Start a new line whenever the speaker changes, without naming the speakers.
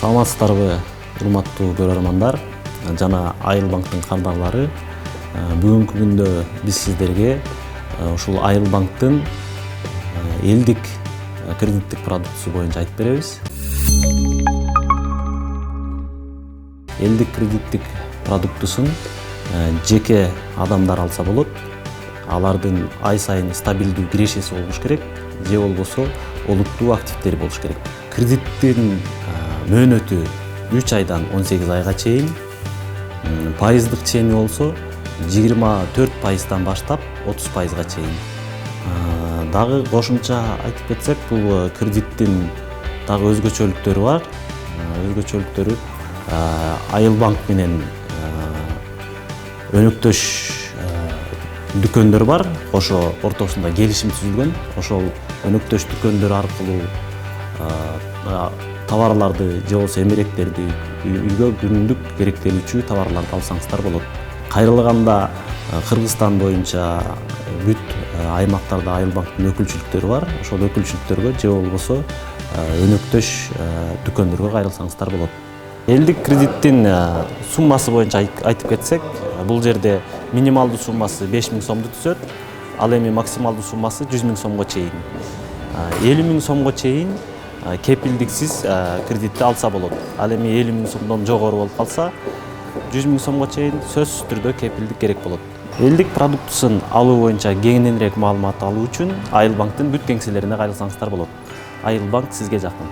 Саламатсыздарбы, урматтуу көрөрмандар жана Айыл банктын кардарлары. Бүгүнкү күндө биз сиздерге ушул Айыл банктын элдик кредиттик продуктусу боюнча айтып беребиз. Элдик кредиттик продуктусун жеке адамдар алса болот. Алардын ай сайын стабилдүү кирешеси болуш керек, же болбосо олуттуу активдери болуш керек. Кредиттин мөөнөтү 3 айдан 18 айга чейин, пайыздык чени болсо 24% баштап 30%га чейин. Дагы кошумча айтып кетсек, бул кредиттин дагы өзгөчөлүктөрү бар. Өзгөчөлүктөрү Айыл банк менен өнөктөш дүкөндөр бар. Ошо ортосунда келишим түзүлгөн. Ошол өнөктөш дүкөндөр аркылуу товарларды же болбосо эмеректерди, үйгө күндүк керектелүүчү товарларды алсаңыздар болот. Кайрылганда Кыргызстан боюнча бүт аймактарда Айыл банктын өкүлчүлүктөрү бар. Ошол өкүлчүлүктөргө же болбосо өнөктөш дүкөндөргө кайрылсаңыздар болот. Элдик кредиттин суммасы боюнча айтып кетсек, бул жерде минималдуу суммасы 5000 сомду түзөт, ал эми максималдуу суммасы 100 000 сомго чейин. 50 000 сомго чейин кепилдиксиз кредитти алса болот. Ал эми 50 000 сомдон жогору болуп калса, 100 000 сомго чейин сөзсүз түрдө кепилдик керек болот. Элдик продуктусун алуу боюнча кеңинирээк маалымат алуу үчүн Айыл банктын бүт кеңселерине кайрылсаңыздар болот. Айыл банк сизге жакын.